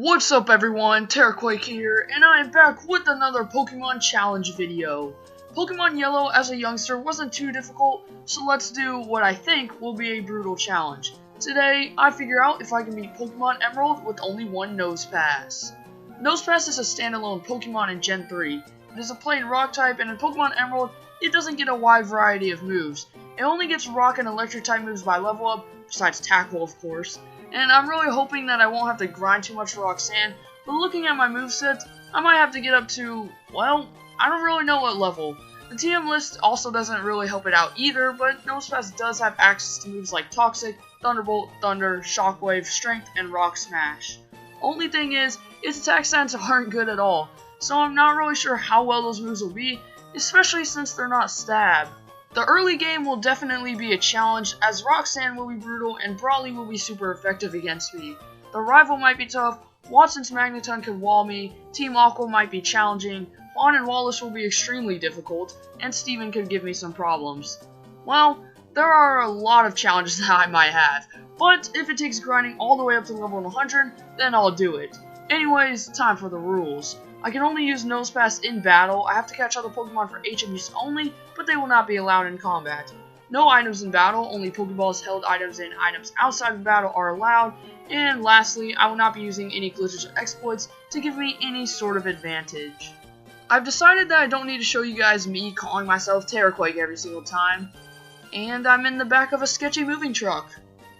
What's up everyone, Terraquake here, and I am back with another Pokemon Challenge video. Pokemon Yellow as a youngster wasn't too difficult, so let's do what I think will be a brutal challenge. Today, I figure out if I can beat Pokemon Emerald with only one Nosepass. Nosepass is a standalone Pokemon in Gen 3. It is a plain Rock type, and in Pokemon Emerald, it doesn't get a wide variety of moves. It only gets Rock and Electric type moves by level up, besides Tackle of course. And I'm really hoping that I won't have to grind too much for Roxanne, but looking at my moveset, I might have to get up to, well, I don't really know what level. The TM list also doesn't really help it out either, but Nosepass does have access to moves like Toxic, Thunderbolt, Thunder, Shockwave, Strength, and Rock Smash. Only thing is, its attack stats aren't good at all, so I'm not really sure how well those moves will be, especially since they're not stab. The early game will definitely be a challenge, as Roxanne will be brutal and Brawly will be super effective against me. The rival might be tough, Watson's Magneton could wall me, Team Aqua might be challenging, Juan and Wallace will be extremely difficult, and Steven could give me some problems. Well, there are a lot of challenges that I might have, but if it takes grinding all the way up to level 100, then I'll do it. Anyways, time for the rules. I can only use Nosepass in battle. I have to catch other Pokemon for HM use only, but they will not be allowed in combat. No items in battle, only Pokeballs, held items, and items outside of battle are allowed. And lastly, I will not be using any glitches or exploits to give me any sort of advantage. I've decided that I don't need to show you guys me calling myself Terraquake every single time. And I'm in the back of a sketchy moving truck.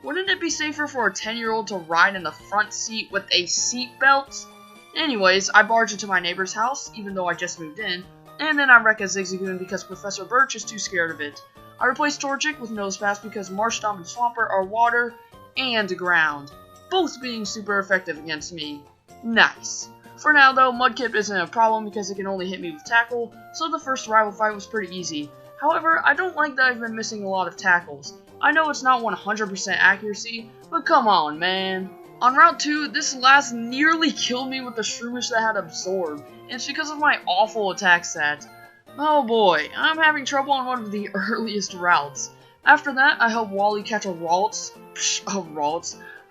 Wouldn't it be safer for a 10-year-old to ride in the front seat with a seatbelt? Anyways, I barge into my neighbor's house, even though I just moved in, and then I wreck a Zigzagoon because Professor Birch is too scared of it. I replace Torchic with Nosepass because Marshtomp and Swampert are water and ground, both being super effective against me. Nice. For now though, Mudkip isn't a problem because it can only hit me with Tackle, so the first rival fight was pretty easy. However, I don't like that I've been missing a lot of tackles. I know it's not 100% accuracy, but come on, man. On Route 2, this last nearly killed me with the Shroomish that had Absorb, and it's because of my awful attack stat. Oh boy, I'm having trouble on one of the earliest routes. After that, I help Wally catch a Ralts.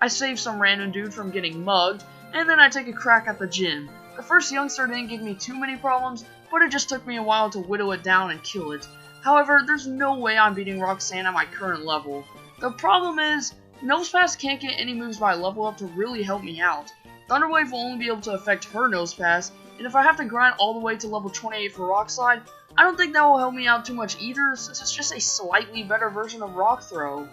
I save some random dude from getting mugged, and then I take a crack at the gym. The first youngster didn't give me too many problems, but it just took me a while to whittle it down and kill it. However, there's no way I'm beating Roxanne at my current level. The problem is, Nosepass can't get any moves by level up to really help me out. Thunderwave will only be able to affect her Nosepass, and if I have to grind all the way to level 28 for Rock Slide, I don't think that will help me out too much either, since it's just a slightly better version of Rock Throw.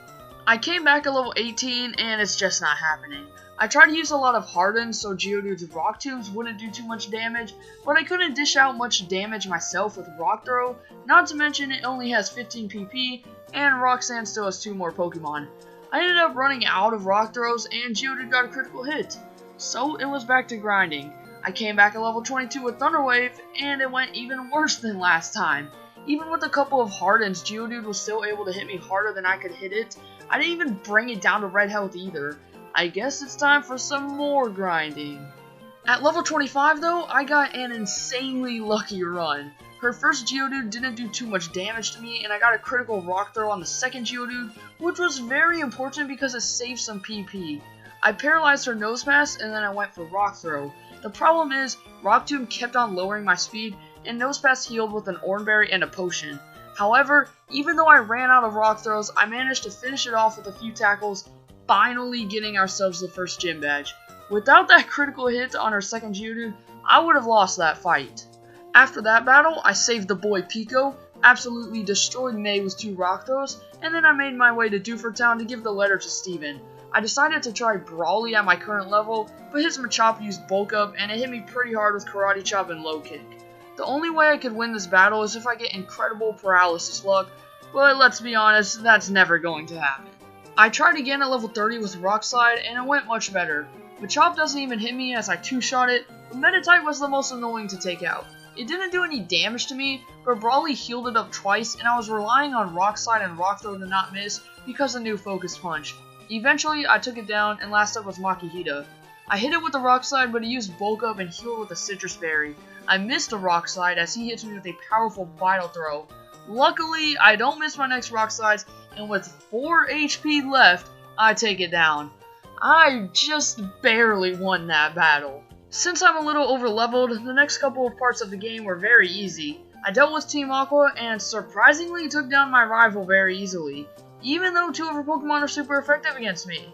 I came back at level 18, and it's just not happening. I tried to use a lot of Harden so Geodude's Rock Tombs wouldn't do too much damage, but I couldn't dish out much damage myself with Rock Throw, not to mention it only has 15 PP, and Roxanne still has 2 more Pokemon. I ended up running out of Rock Throws, and Geodude got a critical hit. So it was back to grinding. I came back at level 22 with Thunder Wave, and it went even worse than last time. Even with a couple of Hardens, Geodude was still able to hit me harder than I could hit it. I didn't even bring it down to red health either. I guess it's time for some more grinding. At level 25 though, I got an insanely lucky run. Her first Geodude didn't do too much damage to me, and I got a critical Rock Throw on the second Geodude, which was very important because it saved some PP. I paralyzed her Nosepass, and then I went for Rock Throw. The problem is, Rock Tomb kept on lowering my speed, and Nosepass healed with an Oranberry and a potion. However, even though I ran out of Rock Throws, I managed to finish it off with a few tackles, finally getting ourselves the first gym badge. Without that critical hit on her second Geodude, I would have lost that fight. After that battle, I saved the boy Pico, absolutely destroyed May with 2 Rock Throws, and then I made my way to Dewford Town to give the letter to Steven. I decided to try Brawly at my current level, but his Machop used Bulk Up, and it hit me pretty hard with Karate Chop and Low Kick. The only way I could win this battle is if I get incredible paralysis luck, but let's be honest, that's never going to happen. I tried again at level 30 with Rock Slide, and it went much better. Machop doesn't even hit me as I 2-shot it, but Meditite was the most annoying to take out. It didn't do any damage to me, but Brawly healed it up twice, and I was relying on Rock Slide and Rock Throw to not miss because of new Focus Punch. Eventually, I took it down, and last up was Makihita. I hit it with the Rock Slide, but he used Bulk Up and healed with a Citrus Berry. I missed a Rock Slide as he hits me with a powerful Vital Throw. Luckily, I don't miss my next Rock Slides, and with 4 HP left, I take it down. I just barely won that battle. Since I'm a little overleveled, the next couple of parts of the game were very easy. I dealt with Team Aqua and surprisingly took down my rival very easily, even though two of her Pokemon are super effective against me.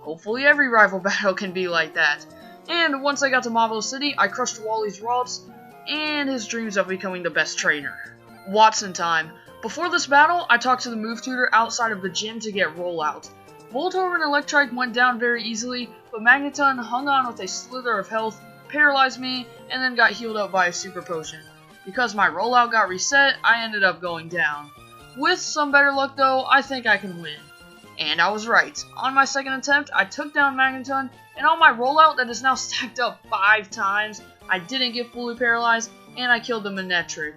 Hopefully every rival battle can be like that. And once I got to Marble City, I crushed Wally's Ralts and his dreams of becoming the best trainer. Watson time. Before this battle, I talked to the move tutor outside of the gym to get rollout. Voltorb and Electrike went down very easily, but Magneton hung on with a slither of health, paralyzed me, and then got healed up by a super potion. Because my rollout got reset, I ended up going down. With some better luck though, I think I can win. And I was right. On my second attempt, I took down Magneton, and on my rollout that is now stacked up 5 times, I didn't get fully paralyzed, and I killed the Manectric.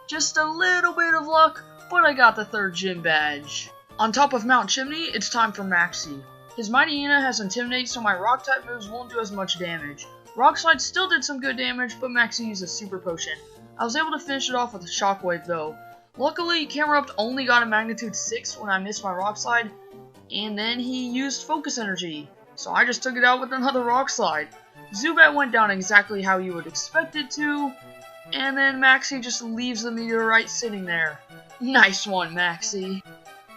Just a little bit of luck, but I got the 3rd gym badge. On top of Mount Chimney, it's time for Maxie. His Mighty Ina has Intimidate, so my Rock-type moves won't do as much damage. Rock Slide still did some good damage, but Maxie used a Super Potion. I was able to finish it off with a Shockwave though. Luckily, Camerupt only got a Magnitude 6 when I missed my Rock Slide, and then he used Focus Energy, so I just took it out with another Rock Slide. Zubat went down exactly how you would expect it to, and then Maxie just leaves the meteorite sitting there. Nice one, Maxie.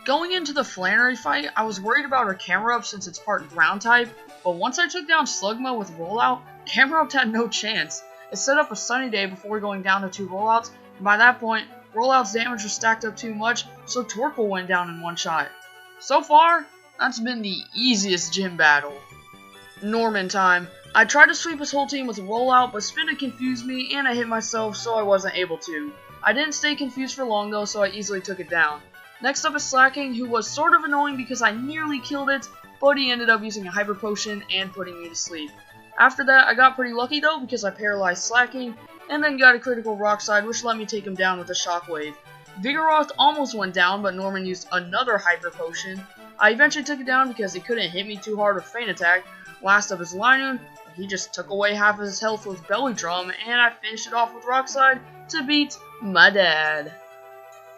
Going into the Flannery fight, I was worried about her Camerupt since it's part ground type, but once I took down Slugma with rollout, Camerupt had no chance. It set up a Sunny Day before going down to 2 rollouts, and by that point, rollout's damage was stacked up too much, so Torkoal went down in one shot. So far, that's been the easiest gym battle. Norman time. I tried to sweep his whole team with a rollout, but Spinda confused me and I hit myself, so I wasn't able to. I didn't stay confused for long though, so I easily took it down. Next up is Slacking, who was sort of annoying because I nearly killed it, but he ended up using a Hyper Potion and putting me to sleep. After that, I got pretty lucky though because I paralyzed Slacking, and then got a critical Rock Slide, which let me take him down with a Shockwave. Vigoroth almost went down, but Norman used another Hyper Potion. I eventually took it down because he couldn't hit me too hard with Feint Attack. Last up is Linoon. He just took away half of his health with Belly Drum, and I finished it off with Rock Slide to beat my dad.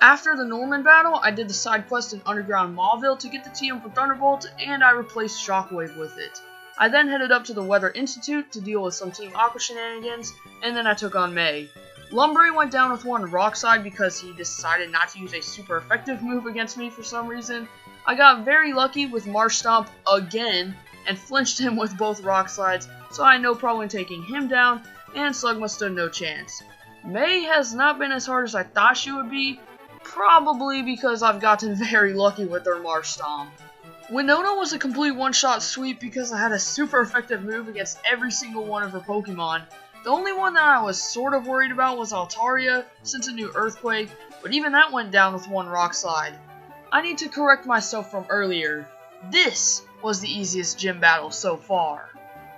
After the Norman battle, I did the side quest in Underground Mauville to get the TM for Thunderbolt, and I replaced Shockwave with it. I then headed up to the Weather Institute to deal with some Team Aqua shenanigans, and then I took on May. Lumberry went down with one Rock Slide because he decided not to use a super effective move against me for some reason. I got very lucky with Marsh Stomp again, and flinched him with both Rock Slides, so I had no problem taking him down, and Slugma stood no chance. May has not been as hard as I thought she would be, probably because I've gotten very lucky with her Marsh Stomp. Winona was a complete one-shot sweep because I had a super effective move against every single one of her Pokemon. The only one that I was sort of worried about was Altaria, since it knew Earthquake, but even that went down with one Rock Slide. I need to correct myself from earlier. This was the easiest gym battle so far.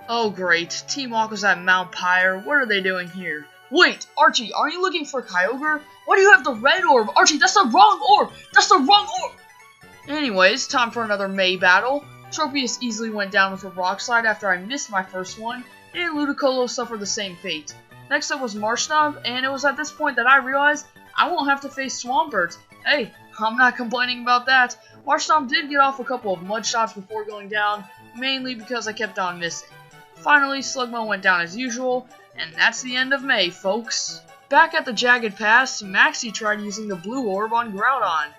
Oh great, Team Aqua's at Mount Pyre, what are they doing here? Wait, Archie, are you looking for Kyogre? Why do you have the red orb? Archie, that's the wrong orb! That's the wrong orb! Anyways, time for another May battle. Tropius easily went down with a Rock Slide after I missed my first one, and Ludicolo suffered the same fate. Next up was Marshtomp, and it was at this point that I realized I won't have to face Swampert. Hey, I'm not complaining about that. Marshtomp did get off a couple of mud shots before going down, mainly because I kept on missing. Finally, Slugma went down as usual, and that's the end of May, folks. Back at the Jagged Pass, Maxie tried using the blue orb on Groudon.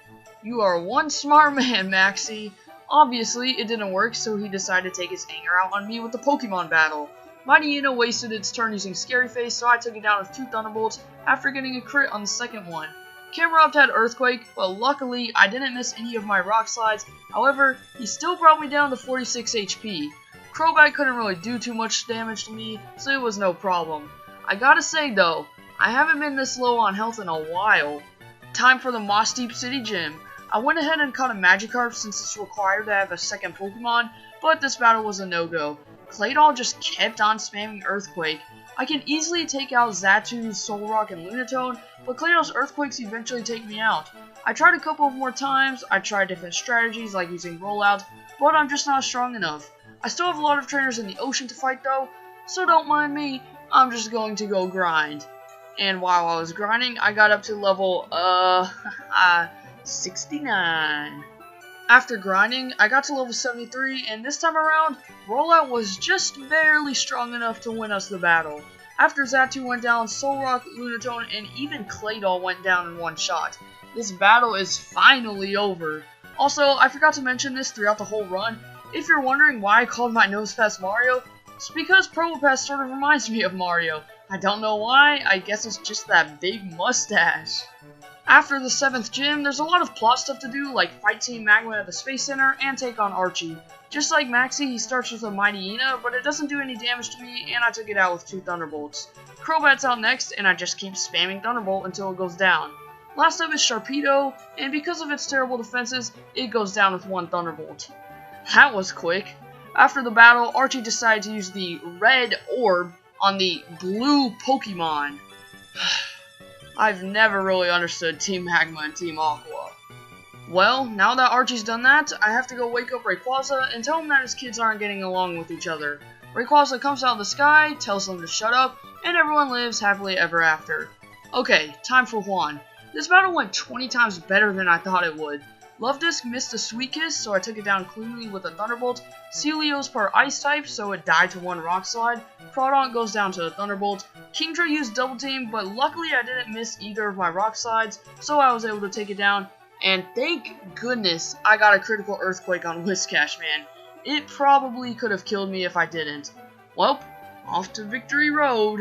You are one smart man, Maxie. Obviously, it didn't work, so he decided to take his anger out on me with the Pokemon battle. Mighty Ina wasted its turn using Scary Face, so I took it down with 2 Thunderbolts after getting a crit on the second one. Camerupt had Earthquake, but luckily I didn't miss any of my Rock Slides. However, he still brought me down to 46 HP. Crobat couldn't really do too much damage to me, so it was no problem. I gotta say though, I haven't been this low on health in a while. Time for the Moss Deep City Gym. I went ahead and caught a Magikarp since it's required to have a second Pokemon, but this battle was a no-go. Claydol just kept on spamming Earthquake. I can easily take out Xatu, Solrock, and Lunatone, but Claydol's Earthquakes eventually take me out. I tried a couple of more times, I tried different strategies like using Rollout, but I'm just not strong enough. I still have a lot of trainers in the ocean to fight though, so don't mind me, I'm just going to go grind. And while I was grinding, I got up to level, 69. After grinding, I got to level 73, and this time around, Rollout was just barely strong enough to win us the battle. After Zatu went down, Solrock, Lunatone, and even Claydol went down in one shot. This battle is finally over. Also, I forgot to mention this throughout the whole run. If you're wondering why I called my Nosepass Mario, it's because Probopass sort of reminds me of Mario. I don't know why, I guess it's just that big mustache. After the 7th gym, there's a lot of plot stuff to do, like fight Team Magma at the Space Center and take on Archie. Just like Maxie, he starts with a Mighty Ina, but it doesn't do any damage to me, and I took it out with 2 Thunderbolts. Crobat's out next, and I just keep spamming Thunderbolt until it goes down. Last up is Sharpedo, and because of its terrible defenses, it goes down with 1 Thunderbolt. That was quick. After the battle, Archie decided to use the red orb on the blue Pokemon. I've never really understood Team Magma and Team Aqua. Well, now that Archie's done that, I have to go wake up Rayquaza and tell him that his kids aren't getting along with each other. Rayquaza comes out of the sky, tells them to shut up, and everyone lives happily ever after. Okay, time for Juan. This battle went 20 times better than I thought it would. Luvdisc missed a Sweet Kiss, so I took it down cleanly with a Thunderbolt. Celio's part Ice type, so it died to 1 Rock Slide. Crawdaunt goes down to a Thunderbolt. Kingdra used Double Team, but luckily I didn't miss either of my Rock Slides, so I was able to take it down. And thank goodness I got a critical Earthquake on Whiscash, man. It probably could have killed me if I didn't. Well, off to Victory Road.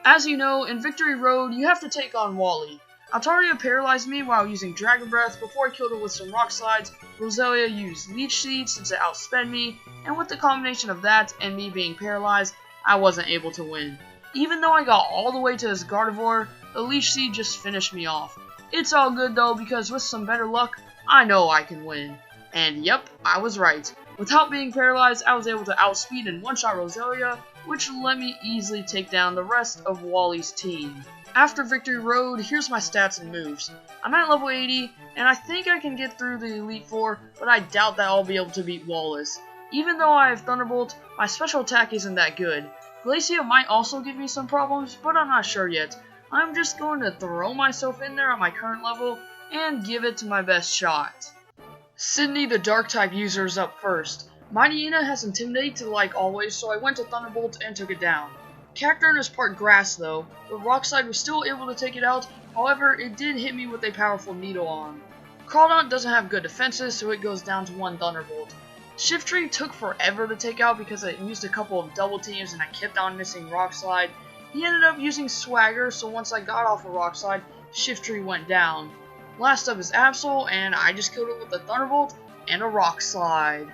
As you know, in Victory Road, you have to take on Wally. Altaria paralyzed me while using Dragon Breath before I killed her with some Rock Slides. Roselia used Leech Seed since it outsped me, and with the combination of that and me being paralyzed, I wasn't able to win. Even though I got all the way to his Gardevoir, the Leech Seed just finished me off. It's all good though, because with some better luck, I know I can win. And yep, I was right. Without being paralyzed, I was able to outspeed and one-shot Roselia, which let me easily take down the rest of Wally's team. After Victory Road, here's my stats and moves. I'm at level 80, and I think I can get through the Elite Four, but I doubt that I'll be able to beat Wallace. Even though I have Thunderbolt, my special attack isn't that good. Glacia might also give me some problems, but I'm not sure yet. I'm just going to throw myself in there at my current level, and give it to my best shot. Sydney, the Dark-type user, is up first. Mighty Ina has Intimidate, like always, so I went to Thunderbolt and took it down. Cacturne is part grass though, but Rock Slide was still able to take it out, however it did hit me with a powerful Needle Arm. Crawdaunt doesn't have good defenses, so it goes down to 1 Thunderbolt. Shiftry took forever to take out because it used a couple of double teams and I kept on missing Rock Slide. He ended up using Swagger, so once I got off of Rock Slide, Shiftry went down. Last up is Absol, and I just killed it with a Thunderbolt and a Rock Slide.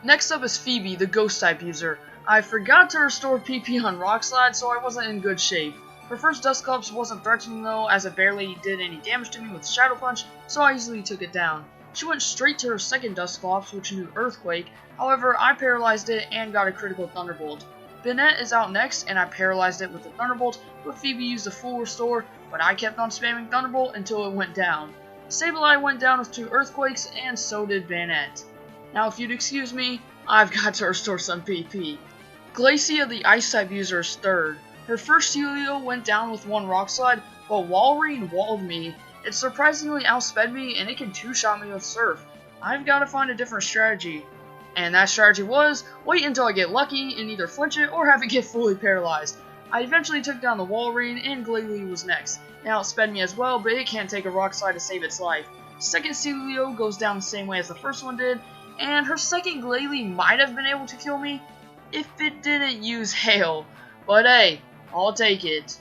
Next up is Phoebe, the Ghost-type user. I forgot to restore PP on Rock Slide, so I wasn't in good shape. Her first Dusclops wasn't threatening though, as it barely did any damage to me with Shadow Punch, so I easily took it down. She went straight to her second Dusclops, which knew Earthquake, however I paralyzed it and got a critical Thunderbolt. Banette is out next, and I paralyzed it with a Thunderbolt, but Phoebe used a full restore, but I kept on spamming Thunderbolt until it went down. Sableye went down with 2 Earthquakes, and so did Banette. Now if you'd excuse me, I've got to restore some PP. Glacia, the Ice-type user, is third. Her first Celio went down with 1 Rock Slide, but Walrein walled me. It surprisingly outsped me, and it can 2-shot me with Surf. I've got to find a different strategy. And that strategy was, wait until I get lucky and either flinch it or have it get fully paralyzed. I eventually took down the Walrein, and Glalie was next. It outsped me as well, but it can't take a Rock Slide to save its life. Second Celio goes down the same way as the first one did, and her second Glalie might have been able to kill me if it didn't use Hail. But hey, I'll take it.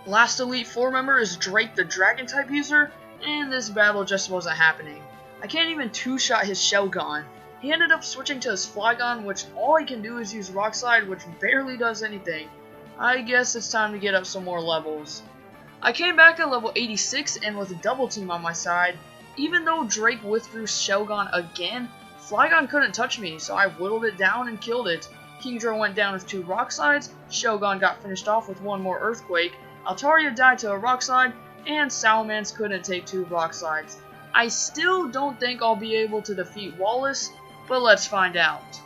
Last Elite Four member is Drake, the Dragon-type user, and this battle just wasn't happening. I can't even 2-shot his Shelgon. He ended up switching to his Flygon, which all he can do is use Rock Slide, which barely does anything. I guess it's time to get up some more levels. I came back at level 86, and with a double team on my side, even though Drake withdrew Shelgon again, Flygon couldn't touch me, so I whittled it down and killed it. Kingdra went down with 2 Rock Slides, Shelgon got finished off with 1 more Earthquake, Altaria died to a Rock Slide, and Salamence couldn't take 2 Rock Slides. I still don't think I'll be able to defeat Wallace, but let's find out.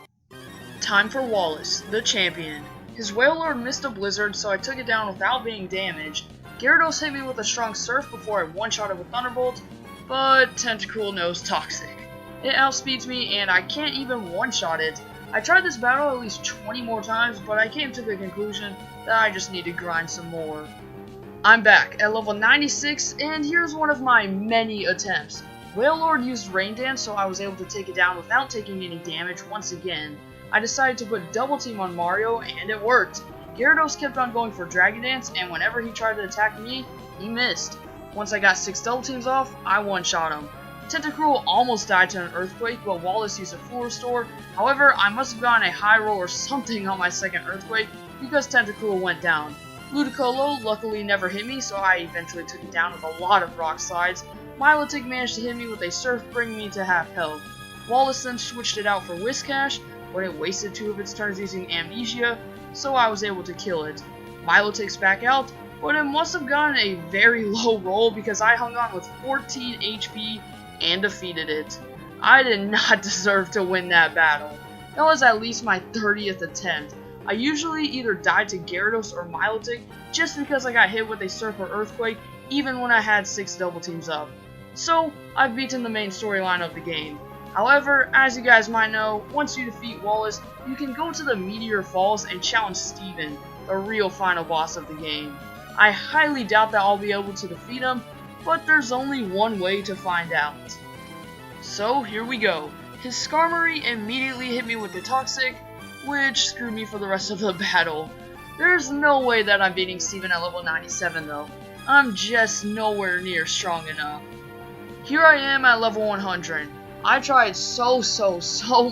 Time for Wallace, the champion. His Wailord missed a Blizzard, so I took it down without being damaged. Gyarados hit me with a strong Surf before I one-shot it with Thunderbolt, but Tentacool knows Toxic. It outspeeds me and I can't even one-shot it. I tried this battle at least 20 more times, but I came to the conclusion that I just need to grind some more. I'm back at level 96, and here's one of my many attempts. Wailord used Rain Dance, so I was able to take it down without taking any damage once again. I decided to put Double Team on Mario, and it worked. Gyarados kept on going for Dragon Dance, and whenever he tried to attack me, he missed. Once I got 6 Double Teams off, I one-shot him. Tentacruel almost died to an Earthquake, but Wallace used a Full Restore. However, I must have gotten a high roll or something on my second Earthquake, because Tentacruel went down. Ludicolo luckily never hit me, so I eventually took it down with a lot of Rock Slides. Milotic managed to hit me with a Surf, bringing me to half health. Wallace then switched it out for Whiscash, but it wasted 2 of its turns using Amnesia, so I was able to kill it. Milotic's back out, but it must have gotten a very low roll because I hung on with 14 HP and defeated it. I did not deserve to win that battle. That was at least my 30th attempt. I usually either died to Gyarados or Milotic just because I got hit with a Surf or Earthquake even when I had 6 Double Teams up. So, I've beaten the main storyline of the game. However, as you guys might know, once you defeat Wallace, you can go to the Meteor Falls and challenge Steven, the real final boss of the game. I highly doubt that I'll be able to defeat him, but there's only one way to find out. So, here we go. His Skarmory immediately hit me with the Toxic, which screwed me for the rest of the battle. There's no way that I'm beating Steven at level 97 though. I'm just nowhere near strong enough. Here I am at level 100. I tried so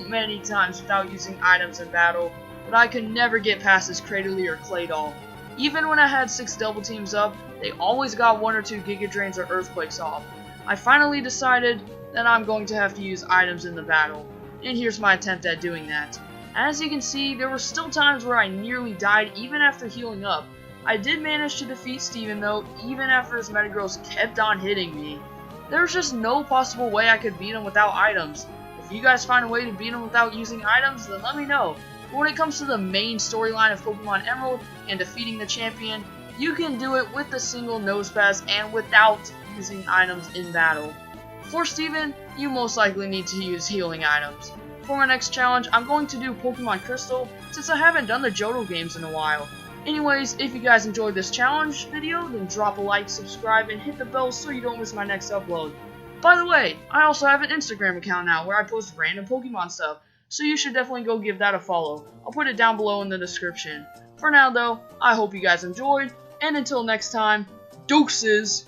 many times without using items in battle, but I could never get past this Cradily or Claydol. Even when I had 6 Double Teams up, they always got 1 or 2 Giga Drains or Earthquakes off. I finally decided that I'm going to have to use items in the battle, and here's my attempt at doing that. As you can see, there were still times where I nearly died even after healing up. I did manage to defeat Steven though, even after his Metagross kept on hitting me. There's just no possible way I could beat him without items. If you guys find a way to beat him without using items, then let me know. But when it comes to the main storyline of Pokemon Emerald and defeating the champion, you can do it with a single Nosepass and without using items in battle. For Steven, you most likely need to use healing items. For my next challenge, I'm going to do Pokemon Crystal, since I haven't done the Johto games in a while. Anyways, if you guys enjoyed this challenge video, then drop a like, subscribe, and hit the bell so you don't miss my next upload. By the way, I also have an Instagram account now where I post random Pokemon stuff, so you should definitely go give that a follow. I'll put it down below in the description. For now though, I hope you guys enjoyed, and until next time, deuces!